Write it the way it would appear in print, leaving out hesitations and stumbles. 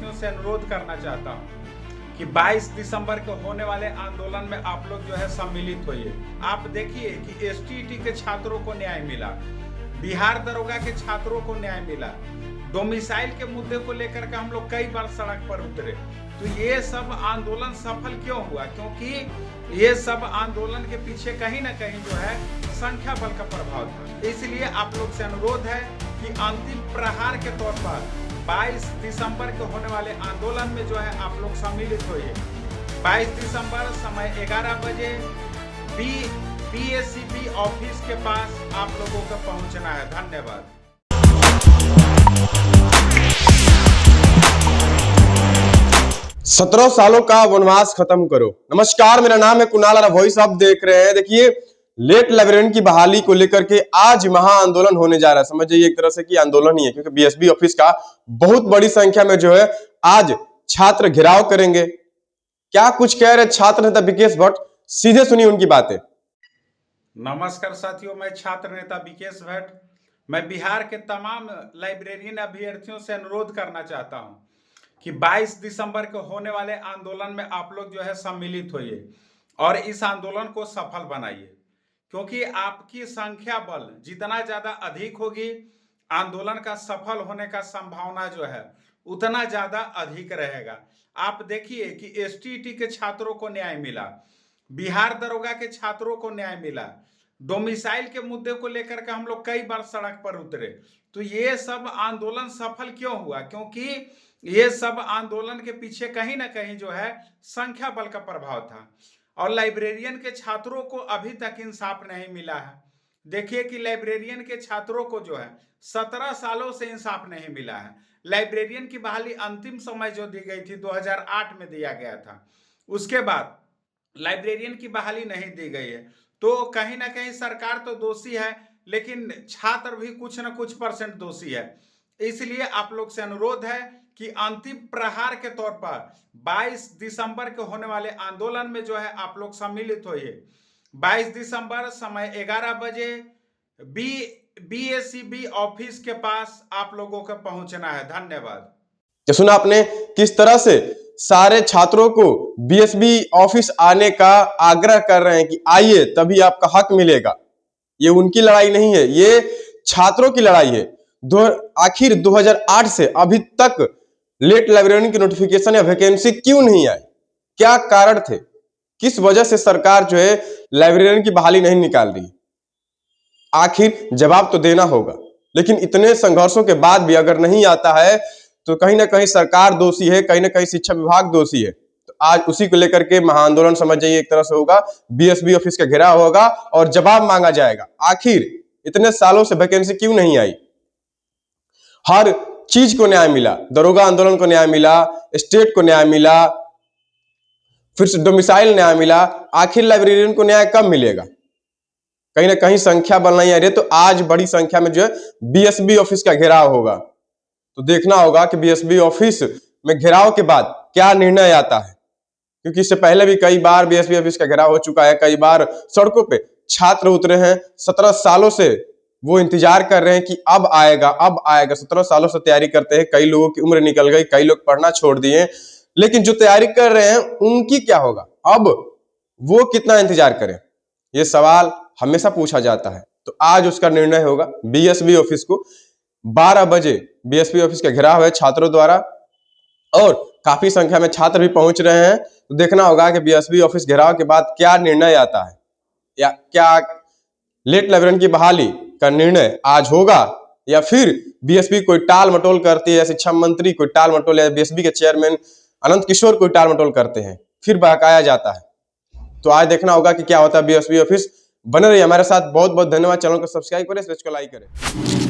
अभ्यर्थियों से अनुरोध करना चाहता हूं कि 22 दिसंबर को होने वाले आंदोलन में आप लोग जो है सम्मिलित होइए। आप देखिए कि एसटीईटी के छात्रों को न्याय मिला, बिहार दरोगा के छात्रों को न्याय मिला, डोमिसाइल के मुद्दे को लेकर के हम लोग कई बार सड़क पर उतरे। तो ये सब आंदोलन सफल क्यों हुआ? क्योंकि ये सब आंदोलन के पीछे कहीं ना कहीं जो है संख्या बल का प्रभाव था। इसलिए आप लोग से अनुरोध है कि अंतिम प्रहार के तौर पर 22 दिसंबर को होने वाले आंदोलन में जो है आप लोग सम्मिलित होइए। 22 दिसंबर समय 11 बजे BSCB ऑफिस के पास आप लोगों को पहुंचना है। धन्यवाद। 17 सालों का वनवास खत्म करो। नमस्कार, मेरा नाम है कुणाल और वॉइस आप देख रहे हैं। देखिए, लेट लाइब्रेरियन की बहाली को लेकर के आज महा आंदोलन होने जा रहा है। समझ जाइए एक तरह से कि आंदोलन ही है, क्योंकि बीएसबी ऑफिस का बहुत बड़ी संख्या में जो है आज छात्र घेराव करेंगे। क्या कुछ कह रहे छात्र नेता विकेश भट्ट, सीधे सुनिए उनकी बातें। नमस्कार साथियों, मैं छात्र नेता विकेश भट्ट। मैं बिहार के तमाम लाइब्रेरियन अभ्यर्थियों से अनुरोध करना चाहता हूं कि 22 दिसंबर को होने वाले आंदोलन में आप लोग जो है सम्मिलित होइए और इस आंदोलन को सफल बनाइए, क्योंकि आपकी संख्या बल जितना ज्यादा अधिक होगी, आंदोलन का सफल होने का संभावना जो है उतना ज्यादा अधिक रहेगा। आप देखिए कि एसटीईटी के छात्रों को न्याय मिला, बिहार दरोगा के छात्रों को न्याय मिला, डोमिसाइल के मुद्दे को लेकर के हम लोग कई बार सड़क पर उतरे। तो ये सब आंदोलन सफल क्यों हुआ? क्योंकि ये सब आंदोलन के पीछे कहीं ना कहीं जो है संख्या बल का प्रभाव था और लाइब्रेरियन के छात्रों को अभी तक इंसाफ नहीं मिला है। देखिए कि लाइब्रेरियन के छात्रों को जो है 17 सालों से इंसाफ नहीं मिला है। लाइब्रेरियन की बहाली अंतिम समय जो दी गई थी 2008 में दिया गया था, उसके बाद लाइब्रेरियन की बहाली नहीं दी गई है। तो कहीं ना कहीं सरकार तो दोषी है, लेकिन छात्र भी कुछ ना कुछ % दोषी है। इसलिए आप लोग से अनुरोध है कि अंतिम प्रहार के तौर पर 22 दिसंबर को होने वाले आंदोलन में जो है आप लोग सम्मिलित होइए। 22 दिसंबर समय 11 बजे BSCB ऑफिस के पास आप लोगों को पहुंचना है। धन्यवाद। जो सुना आपने किस तरह से सारे छात्रों को बीएसबी ऑफिस आने का आग्रह कर रहे हैं कि आइए तभी आपका हक मिलेगा। ये उनकी लड़ाई नहीं है, ये छात्रों की लड़ाई है। आखिर 2008 से अभी तक लेट लाइब्रेरियन की नोटिफिकेशन या वैकेंसी क्यों नहीं आई? क्या कारण थे? किस वजह से सरकार जो है लाइब्रेरियन की बहाली नहीं निकाल रही? आखिर जवाब तो देना होगा। लेकिन इतने संघर्षों के बाद भी अगर नहीं आता है तो कहीं ना कहीं सरकार दोषी है, कहीं ना कहीं शिक्षा विभाग दोषी है। तो आज उसी को लेकर के महाआंदोलन समझ जाइए एक तरह से होगा, बीएसबी ऑफिस का घेराव होगा और जवाब मांगा जाएगा। आखिर इतने सालों से वैकेंसी क्यों नहीं आई? हर चीज को न्याय मिला, दरोगा आंदोलन को न्याय मिला, स्टेट को न्याय मिला, फिर से डोमिसाइल न्याय मिला। आखिर लाइब्रेरियन को न्याय कब मिलेगा? कहीं ना कहीं संख्या बल नहीं आ रही है। तो आज बड़ी संख्या में जो है बीएसबी ऑफिस का घेराव होगा। तो देखना होगा कि बीएसबी ऑफिस में घेराव के बाद क्या निर्णय आता है, क्योंकि इससे पहले भी कई बार बीएसबी ऑफिस का घेराव हो चुका है। कई बार सड़कों पे छात्र उतरे हैं, 17 सालों से वो इंतजार कर रहे हैं कि अब आएगा, अब आएगा। 17 सालों से तैयारी करते हैं, कई लोगों की उम्र निकल गई, कई लोग पढ़ना छोड़ दिए, लेकिन जो तैयारी कर रहे हैं उनकी क्या होगा? अब वो कितना इंतजार करें, ये सवाल हमेशा पूछा जाता है। तो आज उसका निर्णय होगा। बीएसबी ऑफिस को 12 बजे बीएसबी ऑफिस का घेराव है छात्रों द्वारा और काफी संख्या में छात्र भी पहुंच रहे हैं। तो देखना होगा कि बीएसबी ऑफिस घेराव के बाद क्या निर्णय आता है, या क्या लेट लाइब्रेरियन की बहाली का निर्णय आज होगा, या फिर बीएसबी कोई टाल मटोल करती है, शिक्षा मंत्री कोई टाल मटोल, या बीएसबी के चेयरमैन अनंत किशोर कोई टाल मटोल करते हैं, फिर बहकाया जाता है। तो आज देखना होगा कि क्या होता है बीएसबी ऑफिस। बने रहिए हमारे साथ। बहुत बहुत धन्यवाद। चैनल को सब्सक्राइब करें, को लाइक करें।